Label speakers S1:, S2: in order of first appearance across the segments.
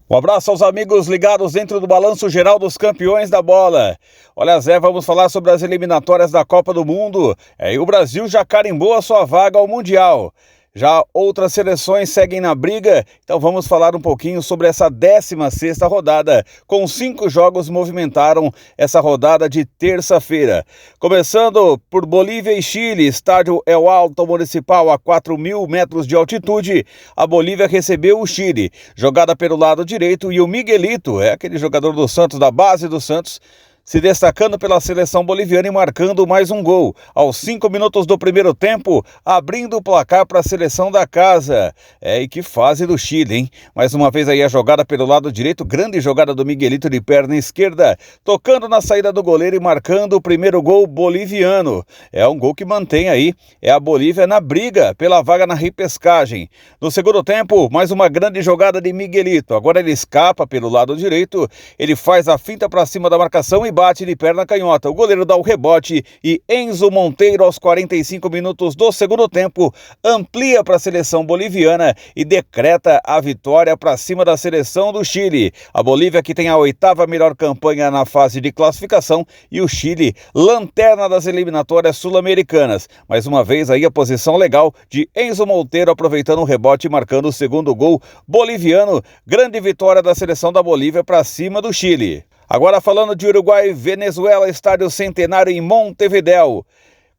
S1: Um abraço aos amigos ligados dentro do Balanço Geral dos Campeões da Bola. Olha, Zé, vamos falar sobre as eliminatórias da Copa do Mundo. E o Brasil já carimbou a sua vaga ao Mundial. Já outras seleções seguem na briga, então vamos falar um pouquinho sobre essa 16ª rodada, com 5 jogos movimentaram essa rodada de terça-feira. Começando por Bolívia e Chile, estádio El Alto Municipal a 4.000 metros de altitude, a Bolívia recebeu o Chile, jogada pelo lado direito, e o Miguelito, aquele jogador do Santos, da base do Santos, se destacando pela seleção boliviana e marcando mais um gol. Aos 5 minutos do primeiro tempo, abrindo o placar para a seleção da casa. E que fase do Chile, hein? Mais uma vez aí a jogada pelo lado direito, grande jogada do Miguelito de perna esquerda, tocando na saída do goleiro e marcando o primeiro gol boliviano. É um gol que mantém aí, a Bolívia na briga pela vaga na repescagem. No segundo tempo, mais uma grande jogada de Miguelito. Agora ele escapa pelo lado direito, ele faz a finta para cima da marcação e bate de perna canhota. O goleiro dá o rebote e Enzo Monteiro, aos 45 minutos do segundo tempo, amplia para a seleção boliviana e decreta a vitória para cima da seleção do Chile. A Bolívia, que tem a 8ª melhor campanha na fase de classificação, e o Chile, lanterna das eliminatórias sul-americanas. Mais uma vez aí a posição legal de Enzo Monteiro, aproveitando o rebote e marcando o segundo gol boliviano. Grande vitória da seleção da Bolívia para cima do Chile. Agora falando de Uruguai e Venezuela, estádio Centenário em Montevidéu.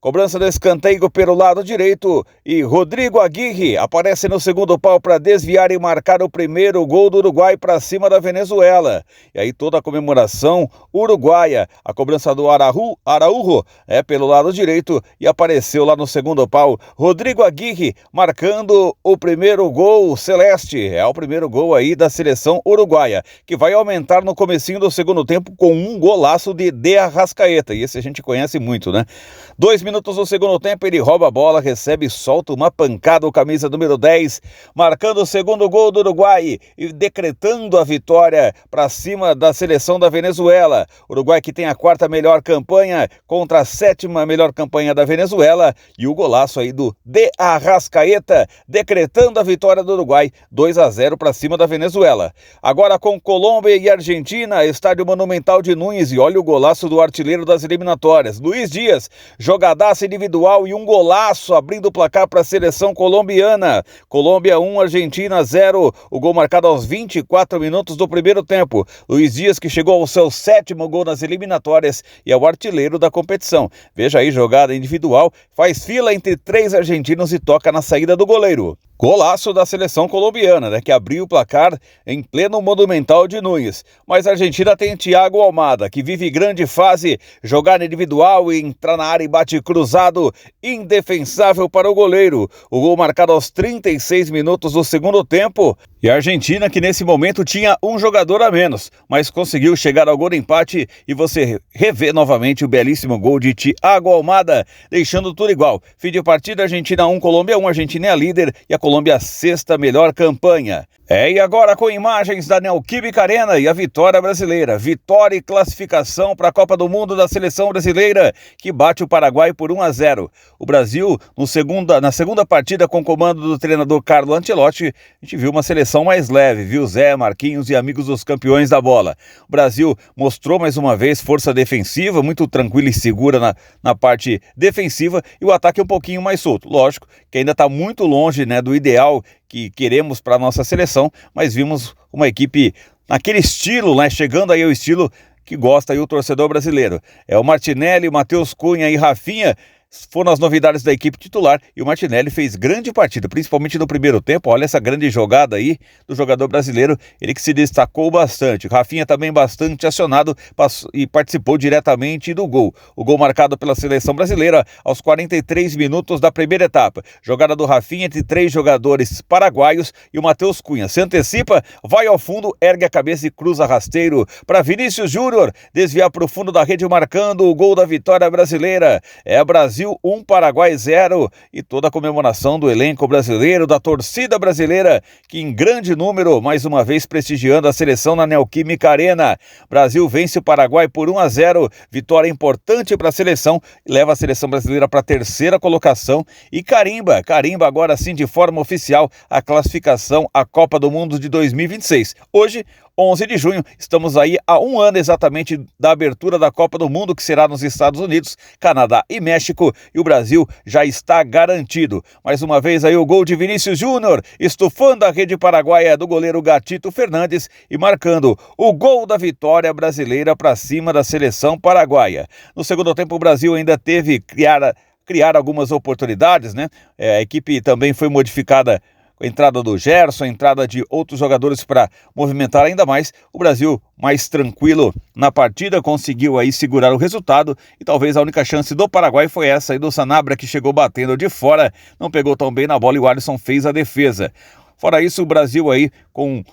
S1: Cobrança do escanteio pelo lado direito e Rodrigo Aguirre aparece no segundo pau para desviar e marcar o primeiro gol do Uruguai para cima da Venezuela. E aí toda a comemoração uruguaia, a cobrança do Araújo pelo lado direito e apareceu lá no segundo pau Rodrigo Aguirre marcando o primeiro gol celeste. É o primeiro gol aí da seleção uruguaia, que vai aumentar no comecinho do segundo tempo com um golaço de Arrascaeta. E esse a gente conhece muito, né? 2 minutos do segundo tempo, ele rouba a bola, recebe e solta uma pancada, o camisa número 10, marcando o segundo gol do Uruguai e decretando a vitória para cima da seleção da Venezuela. Uruguai, que tem a 4ª melhor campanha contra a 7ª melhor campanha da Venezuela, e o golaço aí do De Arrascaeta, decretando a vitória do Uruguai, 2-0 para cima da Venezuela. Agora com Colômbia e Argentina, estádio Monumental de Núñez, e olha o golaço do artilheiro das eliminatórias, Luiz Dias, jogadaça individual e um golaço abrindo o placar para a seleção colombiana. Colômbia 1, Argentina 0. O gol marcado aos 24 minutos do primeiro tempo. Luiz Dias, que chegou ao seu 7º gol nas eliminatórias e é o artilheiro da competição. Veja aí, jogada individual, faz fila entre 3 argentinos e toca na saída do goleiro. Golaço da seleção colombiana, que abriu o placar em pleno Monumental de Núñez. Mas a Argentina tem Thiago Almada, que vive grande fase, jogada individual e entrar na área e bate cruzado, indefensável para o goleiro. O gol marcado aos 36 minutos do segundo tempo. E a Argentina, que nesse momento tinha um jogador a menos, mas conseguiu chegar ao gol de empate, e você revê novamente o belíssimo gol de Thiago Almada, deixando tudo igual. Fim de partida, Argentina 1, Colômbia 1, Argentina é a líder e a Colômbia a 6ª melhor campanha. E agora com imagens da Neoquímica Arena e a vitória brasileira. Vitória e classificação para a Copa do Mundo da seleção brasileira, que bate o Paraguai por 1-0. O Brasil, na segunda partida com o comando do treinador Carlo Ancelotti, a gente viu uma seleção mais leve, viu, Zé, Marquinhos e amigos dos campeões da bola. O Brasil mostrou mais uma vez força defensiva, muito tranquila e segura na parte defensiva, e o ataque um pouquinho mais solto. Lógico que ainda está muito longe, do ideal que queremos para a nossa seleção, mas vimos uma equipe naquele estilo, chegando aí ao estilo que gosta aí o torcedor brasileiro. O Martinelli, o Matheus Cunha e Rafinha foram as novidades da equipe titular, e o Martinelli fez grande partida, principalmente no primeiro tempo. Olha essa grande jogada aí do jogador brasileiro, ele que se destacou bastante. O Rafinha também bastante acionado e participou diretamente do gol. O gol marcado pela seleção brasileira aos 43 minutos da primeira etapa. Jogada do Rafinha entre 3 jogadores paraguaios, e o Matheus Cunha se antecipa, vai ao fundo, ergue a cabeça e cruza rasteiro para Vinícius Júnior desviar para o fundo da rede, marcando o gol da vitória brasileira. Brasil Brasil 1, Paraguai 0, e toda a comemoração do elenco brasileiro, da torcida brasileira, que em grande número, mais uma vez prestigiando a seleção na Neoquímica Arena. Brasil vence o Paraguai por 1-0, vitória importante para a seleção, leva a seleção brasileira para a terceira colocação e carimba agora sim de forma oficial a classificação à Copa do Mundo de 2026. Hoje, 11 de junho, estamos aí há um ano exatamente da abertura da Copa do Mundo, que será nos Estados Unidos, Canadá e México, e o Brasil já está garantido. Mais uma vez aí o gol de Vinícius Júnior, estufando a rede paraguaia do goleiro Gatito Fernandes e marcando o gol da vitória brasileira para cima da seleção paraguaia. No segundo tempo, o Brasil ainda teve criar algumas oportunidades, né? A equipe também foi modificada, a entrada do Gerson, a entrada de outros jogadores para movimentar ainda mais. O Brasil, mais tranquilo na partida, conseguiu aí segurar o resultado, e talvez a única chance do Paraguai foi essa aí do Sanabria, que chegou batendo de fora, não pegou tão bem na bola e o Alisson fez a defesa. Fora isso, o Brasil aí com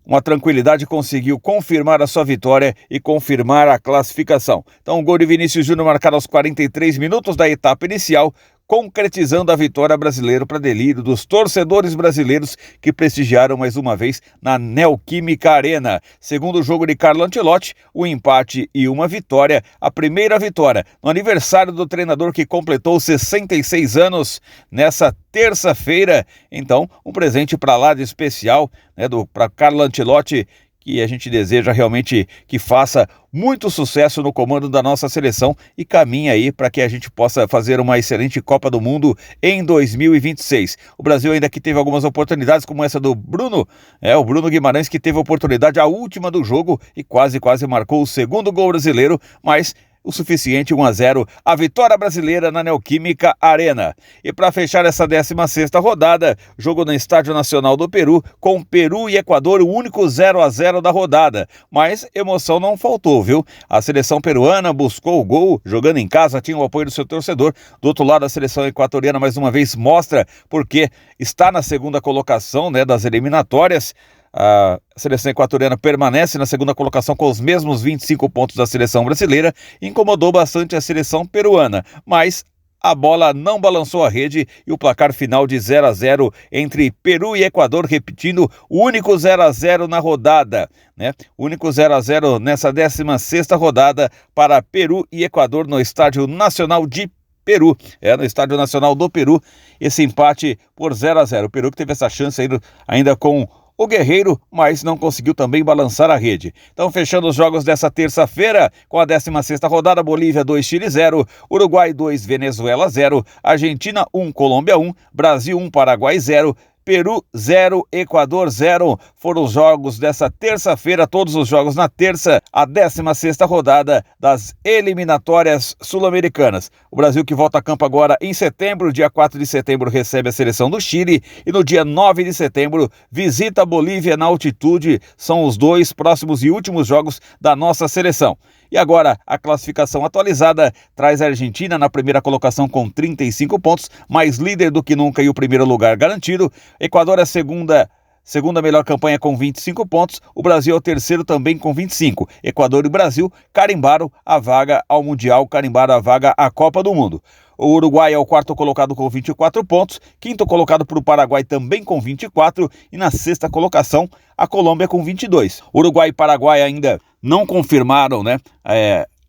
S1: uma tranquilidade conseguiu confirmar a sua vitória e confirmar a classificação. Então o gol de Vinícius Júnior marcado aos 43 minutos da etapa inicial, concretizando a vitória brasileira para delírio dos torcedores brasileiros que prestigiaram mais uma vez na Neoquímica Arena. Segundo jogo de Carlo Ancelotti, um empate e uma vitória, a primeira vitória no aniversário do treinador que completou 66 anos nessa terça-feira. Então, um presente para lá de especial, né, para Carlo Ancelotti, que a gente deseja realmente que faça muito sucesso no comando da nossa seleção e caminha aí para que a gente possa fazer uma excelente Copa do Mundo em 2026. O Brasil ainda que teve algumas oportunidades, como essa do Bruno, o Bruno Guimarães, que teve a oportunidade, a última do jogo, e quase marcou o segundo gol brasileiro, mas o suficiente, 1-0, a vitória brasileira na Neoquímica Arena. E para fechar essa 16ª rodada, jogo no Estádio Nacional do Peru, com Peru e Equador, o único 0-0 da rodada. Mas emoção não faltou, viu? A seleção peruana buscou o gol, jogando em casa, tinha o apoio do seu torcedor. Do outro lado, a seleção equatoriana, mais uma vez, mostra porque está na segunda colocação, né, das eliminatórias. A seleção equatoriana permanece na segunda colocação com os mesmos 25 pontos da seleção brasileira, incomodou bastante a seleção peruana, mas a bola não balançou a rede e o placar final de 0-0 entre Peru e Equador, repetindo, o único 0-0 na rodada, né? O único 0-0 nessa 16ª rodada para Peru e Equador no Estádio Nacional de Peru, no Estádio Nacional do Peru, esse empate por 0-0. O Peru que teve essa chance ainda com o Guerreiro, mas não conseguiu também balançar a rede. Então, fechando os jogos dessa terça-feira, com a 16ª rodada, Bolívia 2, Chile 0, Uruguai 2, Venezuela 0, Argentina 1, Colômbia 1, Brasil 1, Paraguai 0, Peru 0, Equador 0, foram os jogos dessa terça-feira, todos os jogos na terça, a 16ª rodada das eliminatórias sul-americanas. O Brasil que volta a campo agora em setembro, dia 4 de setembro recebe a seleção do Chile e no dia 9 de setembro visita a Bolívia na altitude, são os dois próximos e últimos jogos da nossa seleção. E agora a classificação atualizada traz a Argentina na primeira colocação com 35 pontos, mais líder do que nunca e o primeiro lugar garantido. Equador é a segunda melhor campanha com 25 pontos, o Brasil é o terceiro também com 25. Equador e Brasil carimbaram a vaga ao Mundial, carimbaram a vaga à Copa do Mundo. O Uruguai é o quarto colocado com 24 pontos, quinto colocado para o Paraguai também com 24 e na sexta colocação a Colômbia com 22. Uruguai e Paraguai ainda não confirmaram, né,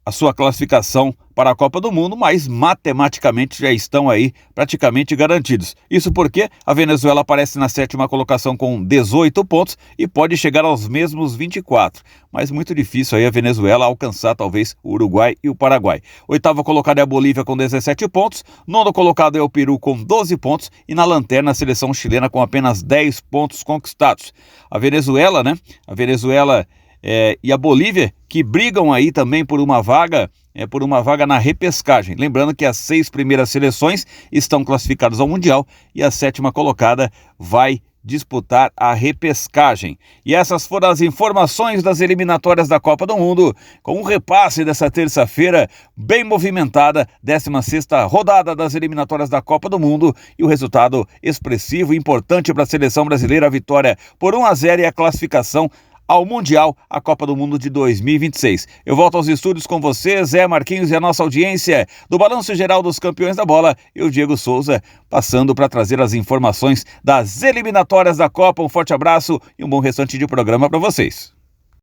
S1: a sua classificação para a Copa do Mundo, mas matematicamente já estão aí praticamente garantidos. Isso porque a Venezuela aparece na sétima colocação com 18 pontos e pode chegar aos mesmos 24. Mas muito difícil aí a Venezuela alcançar talvez o Uruguai e o Paraguai. Oitavo colocado é a Bolívia com 17 pontos, nono colocado é o Peru com 12 pontos e na lanterna a seleção chilena com apenas 10 pontos conquistados. A Venezuela, né? E a Bolívia, que brigam aí também por uma vaga na repescagem. Lembrando que as 6 primeiras seleções estão classificadas ao Mundial e a 7ª colocada vai disputar a repescagem. E essas foram as informações das eliminatórias da Copa do Mundo, com um repasse dessa terça-feira bem movimentada, 16ª rodada das eliminatórias da Copa do Mundo e o resultado expressivo e importante para a seleção brasileira, a vitória por 1-0 e a classificação ao Mundial, a Copa do Mundo de 2026. Eu volto aos estúdios com você, Zé Marquinhos e a nossa audiência do Balanço Geral dos Campeões da Bola e o Diego Souza passando para trazer as informações das eliminatórias da Copa. Um forte abraço e um bom restante de programa para vocês.